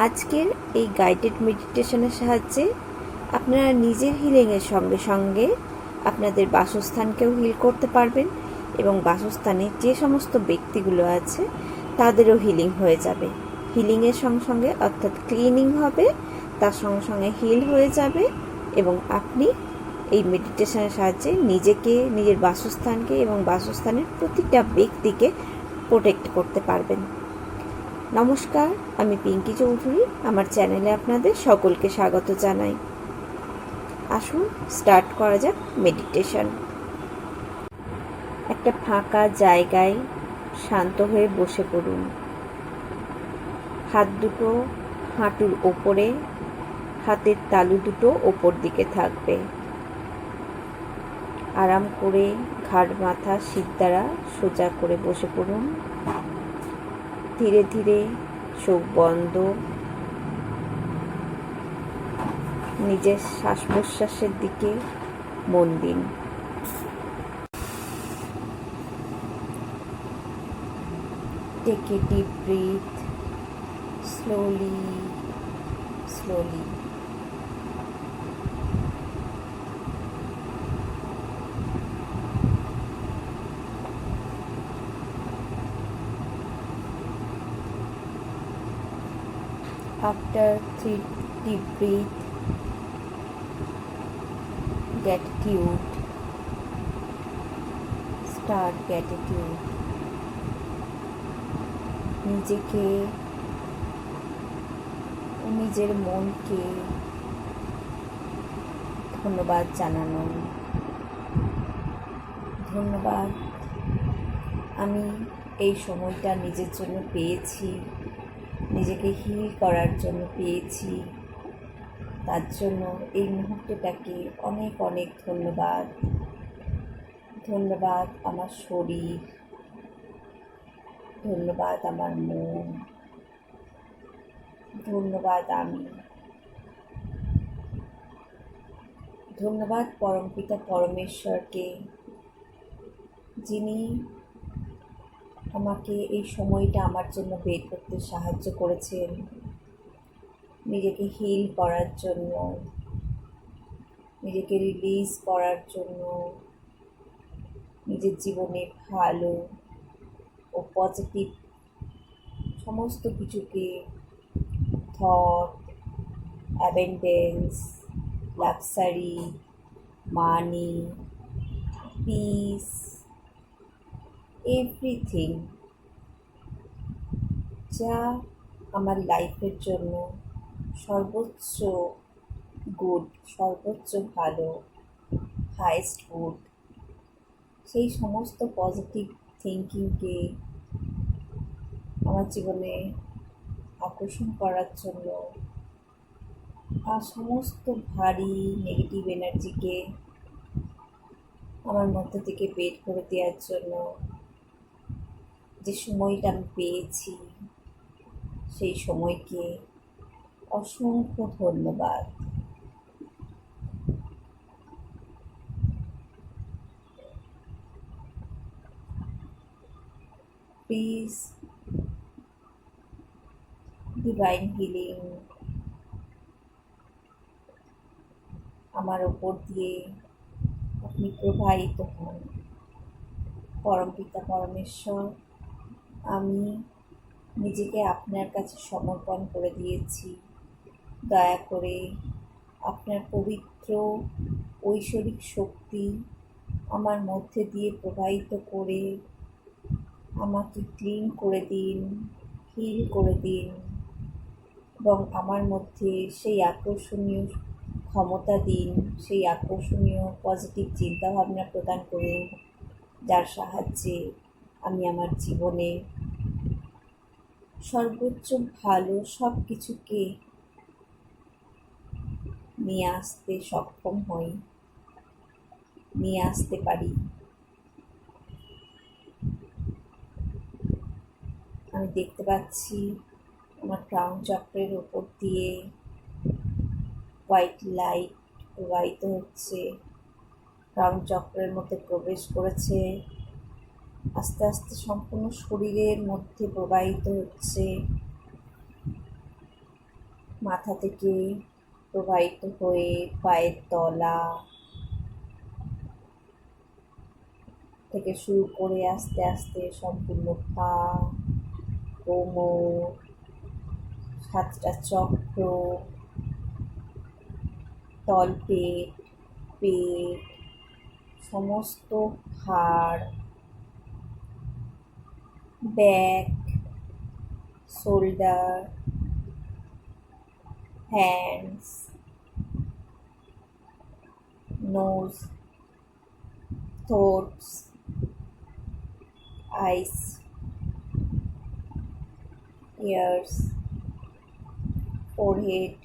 আজকের এই গাইডেড মেডিটেশনের সাহায্যে আপনারা নিজের হিলিংয়ের সঙ্গে সঙ্গে আপনাদের বাসস্থানকেও হিল করতে পারবেন এবং বাসস্থানে যে সমস্ত ব্যক্তিগুলো আছে তাদেরও হিলিং হয়ে যাবে। হিলিংয়ের সঙ্গে সঙ্গে অর্থাৎ ক্লিনিং হবে, তার সঙ্গে সঙ্গে হিল হয়ে যাবে এবং আপনি এই মেডিটেশনের সাহায্যে নিজেকে, নিজের বাসস্থানকে এবং বাসস্থানের প্রতিটা ব্যক্তিকে প্রোটেক্ট করতে পারবেন। নমস্কার, আমি পিঙ্কি চৌধুরী। আমার চ্যানেলে আপনাদের সকলকে স্বাগত জানাই। আসুন স্টার্ট করা যাক মেডিটেশন। একটা ফাঁকা জায়গায় শান্ত হয়ে বসে পড়ুন। হাত দুটো হাঁটুর ওপরে, হাতের তালু দুটো ওপর দিকে থাকবে। আরাম করে ঘাড় মাথা সিদ্ধারা সোজা করে বসে পড়ুন। ধীরে ধীরে চোখ বন্ধ, নিজের শ্বাস প্রশ্বাসের দিকে মন দিন। Take a deep breath, slowly, slowly. After 3 deep breath, gratitude. Start gratitude. নিজেকে ও নিজের মনকে ধন্যবাদ জানানো। ধন্যবাদ, আমি এই সময়টা নিজের জন্য পেয়েছি, নিজেকে হিল করার জন্য পেয়েছি। তার জন্য এই মুহূর্তটাকে অনেক অনেক ধন্যবাদ। ধন্যবাদ আমার শরীর, ধন্যবাদ আমার মন, ধন্যবাদ আমি। ধন্যবাদ পরমপিতা পরমেশ্বরকে, যিনি আমাকে এই সময়টা আমার জন্য বের করতে সাহায্য করেছেন, নিজেকে হিল করার জন্য, নিজেকে রিলিজ করার জন্য, নিজের জীবনে ভালো ও পজিটিভ সমস্ত কিছুকে, থট, অ্যাবেন্ডেন্স, লাক্সারি, মানি, পিস, এভরিথিং যা আমার লাইফের জন্য সর্বোচ্চ গুড, সর্বোচ্চ ভালো, হাইয়েস্ট গুড, সেই সমস্ত পজিটিভ থিঙ্কিংকে আমার জীবনে আকর্ষণ করার জন্য আর সমস্ত ভারী নেগেটিভ এনার্জিকে আমার মধ্যে থেকে বের করে দেওয়ার জন্য যে সময়টা আমি পেয়েছি, সেই সময়কে অসংখ্য ধন্যবাদ। প্লিজ ডিভাইন হিলিং আমার ওপর দিয়ে আপনি প্রবাহিত হন। পরমপিতা পরমেশ্বর, আমি নিজেকে আপনার কাছে সমর্পণ করে দিয়েছি। দয়া করে আপনার পবিত্র ঐশ্বরিক শক্তি আমার মধ্যে দিয়ে প্রবাহিত করে আমাকে ক্লিন করে দিন, হিল করে দিন এবং আমার মধ্যে সেই আকর্ষণীয় ক্ষমতা দিন, সেই আকর্ষণীয় পজিটিভ চিন্তাভাবনা প্রদান করুন, যার সাহায্যে আমি আমার জীবনে সর্বোচ্চ ভালো সব কিছুকে নিয়ে আসতে সক্ষম হই, নিয়ে আসতে পারি। আমি দেখতে পাচ্ছি আমার ক্রাউন চক্রের ওপর দিয়ে হোয়াইট লাইট প্রবাহিত হচ্ছে, ক্রাউন চক্রের মধ্যে প্রবেশ করেছে, আস্তে আস্তে সম্পূর্ণ শরীরের মধ্যে প্রবাহিত হচ্ছে। মাথা থেকে প্রবাহিত হয়ে পায়ের তলা থেকে শুরু করে আস্তে আস্তে সম্পূর্ণ পা, কোমর, সাতটা চক্র, তলপেট, পেট, সমস্ত হাড়, ব্যাক, শোল্ডার, হ্যান্ডস, নোজ, থ্রোটস, আইস, ইয়ার্স, ফোরহেড,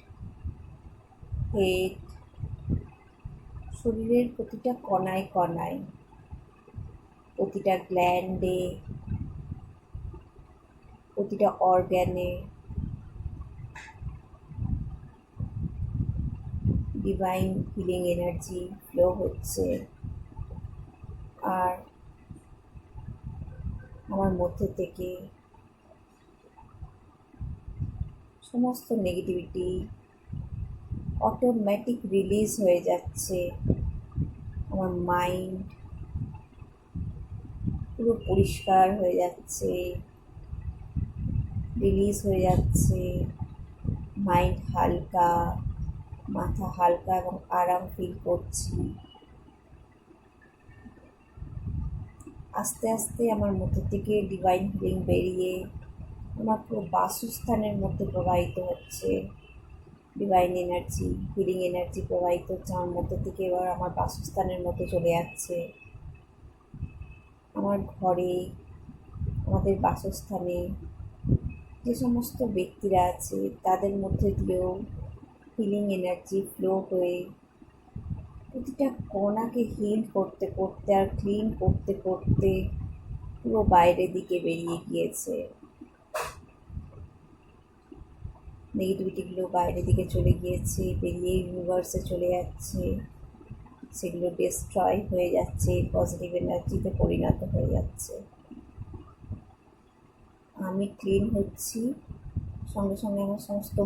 হেড, শরীরের প্রতিটা কণায় কণায়, প্রতিটা গ্ল্যান্ডে, প্রতিটা অর্গ্যানে ডিভাইন হিলিং এনার্জি ফ্লো হচ্ছে। আর আমার মধ্যে থেকে সমস্ত নেগেটিভিটি অটোমেটিক রিলিজ হয়ে যাচ্ছে। আমার মাইন্ড পুরো পরিষ্কার হয়ে যাচ্ছে, রিলিজ হয়ে যাচ্ছে। মাইন্ড হালকা, মাথা হালকা এবং আরাম ফিল করছি। আস্তে আস্তে আমার মধ্যে থেকে ডিভাইন হিলিং বেরিয়ে আমার পুরো বাসস্থানের মধ্যে প্রবাহিত হচ্ছে। ডিভাইন এনার্জি, হিলিং এনার্জি প্রবাহিত হচ্ছে আমার মধ্যে থেকে, এবার আমার বাসস্থানের মধ্যে চলে যাচ্ছে। আমার ঘরে, আমাদের বাসস্থানে যে সমস্ত ব্যক্তিরা আছে তাদের মধ্যে দিয়েও হিলিং এনার্জি ফ্লো হয়ে প্রতিটা কণাকে হিল করতে করতে আর ক্লিন করতে করতে পুরো বাইরের দিকে বেরিয়ে গিয়েছে। নেগেটিভিটিগুলো বাইরের দিকে চলে গিয়েছে, বেরিয়ে ইউনিভার্সে চলে যাচ্ছে। সেগুলো ডিস্ট্রয় হয়ে যাচ্ছে, পজিটিভ এনার্জিতে পরিণত হয়ে যাচ্ছে। আমি ক্লিন হচ্ছি, সঙ্গে সঙ্গে আমার সমস্ত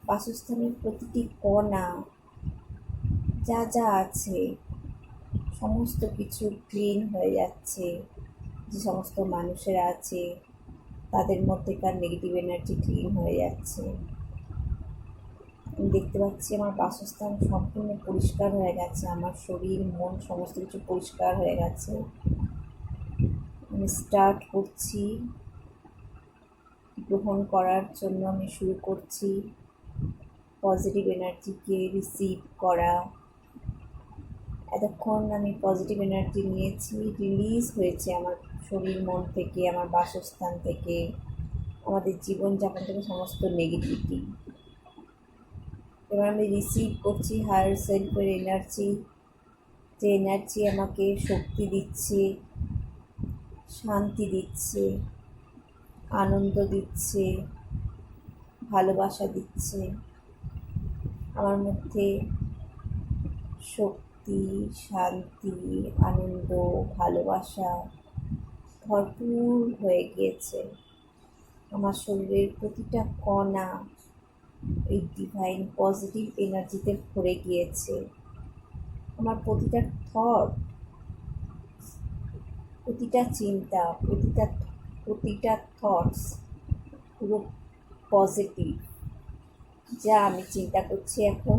বাসস্থানের প্রতিটি কণা যা যা আছে সমস্ত কিছু ক্লিন হয়ে যাচ্ছে। যে সমস্ত মানুষেরা আছে তাদের মধ্যেকার নেগেটিভ এনার্জি ক্লিন হয়ে যাচ্ছে। আমি দেখতে পাচ্ছি আমার বাসস্থান সম্পূর্ণ পরিষ্কার হয়ে গেছে, আমার শরীর মন সমস্ত কিছু পরিষ্কার হয়ে গেছে। আমি স্টার্ট করছি গ্রহণ করার জন্য, আমি শুরু করছি পজিটিভ এনার্জিকে রিসিভ করা। এতক্ষণ আমি পজিটিভ এনার্জি নিয়েছি, রিলিজ হয়েছে আমার শরীর মন থেকে, আমার বাসস্থান থেকে, আমাদের জীবনযাপন থেকে সমস্ত নেগেটিভিটি। এবার আমি রিসিভ করছি হায়ার সেলফের এনার্জি, যে এনার্জি আমাকে শক্তি দিচ্ছে, শান্তি দিচ্ছে, আনন্দ দিচ্ছে, ভালোবাসা দিচ্ছে। আমার মধ্যে শক্তি, শান্তি, আনন্দ, ভালোবাসা ভরপুর হয়ে গিয়েছে। আমার শরীরের প্রতিটা কণা এই ডিভাইন পজিটিভ এনার্জিতে ভরে গিয়েছে। আমার প্রতিটা থট, প্রতিটা চিন্তা, প্রতিটা থটস পুরো পজিটিভ। যা আমি চিন্তা করছি এখন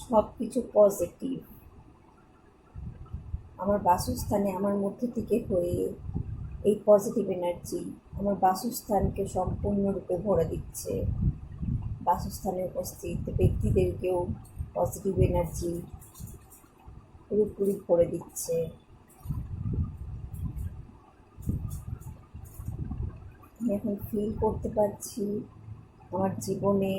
সব কিছু পজিটিভ। আমার বাসস্থানে আমার মধ্যে থেকে হয়ে এই পজিটিভ এনার্জি আমার বাসস্থানকে সম্পূর্ণরূপে ভরে দিচ্ছে। বাসস্থানে উপস্থিত ব্যক্তিদেরকেও পজিটিভ এনার্জি পুরোপুরি ভরে দিচ্ছে। আমি এখন ফিল করতে পারছি আমার জীবনে,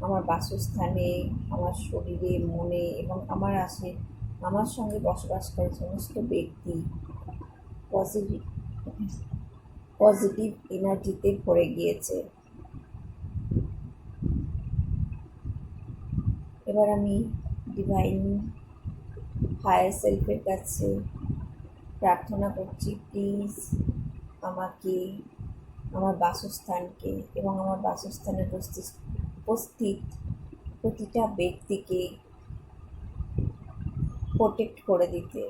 আমার বাসস্থানে, আমার শরীরে, মনে এবং আমার সঙ্গে বসবাসকারী সমস্ত ব্যক্তি পজিটিভ এনার্জিতে ভরে গিয়েছে। এবার আমি ডিভাইন হায়ার সেলফের কাছে প্রার্থনা করছি, প্লিজ আমাকে আমার বাসস্থানকে এবং আমার বাসস্থানে উপস্থিত প্রতিটা ব্যক্তিকে প্রোটেক্ট করে দিতে।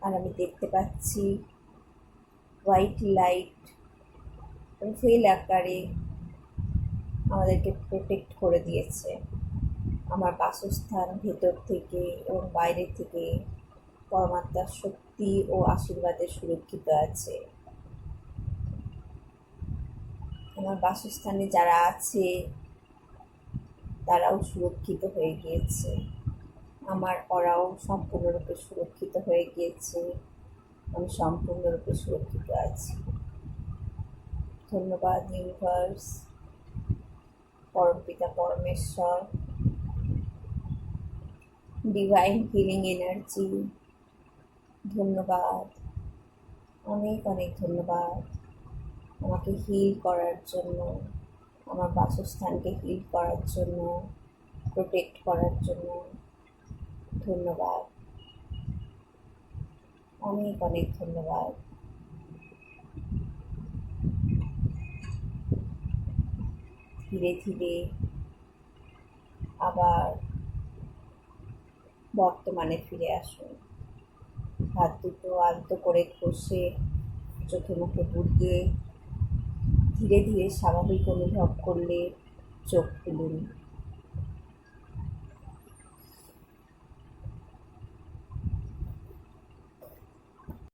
আর আমি দেখতে পাচ্ছি হোয়াইট লাইট ফেল আকারে আমাদেরকে প্রোটেক্ট করে দিয়েছে। আমার বাসস্থান ভেতর থেকে এবং বাইরে থেকে পরমাত্মার শক্তি ও আশীর্বাদে সুরক্ষিত আছে। আমার বাসস্থানে যারা আছে তারাও সুরক্ষিত হয়ে গিয়েছে। আমার অরাও সম্পূর্ণরূপে সুরক্ষিত হয়ে গিয়েছে। আমি সম্পূর্ণরূপে সুরক্ষিত আছি। ধন্যবাদ ইউনিভার্স, পরমপিতা পরমেশ্বর, ডিভাইন হিলিং এনার্জি, ধন্যবাদ, অনেক অনেক ধন্যবাদ আমাকে হিল করার জন্য, আমার বাসস্থানকে হিল করার জন্য, প্রোটেক্ট করার জন্য। ধন্যবাদ, অনেক অনেক ধন্যবাদ। ধীরে ধীরে আবার বর্তমানে ফিরে আসুন। হাত দুটো আলতো করে ঘষে চোখে মুখে বুলিয়ে ধীরে ধীরে স্বাভাবিক অনুভব করলে চোখ খুলুন।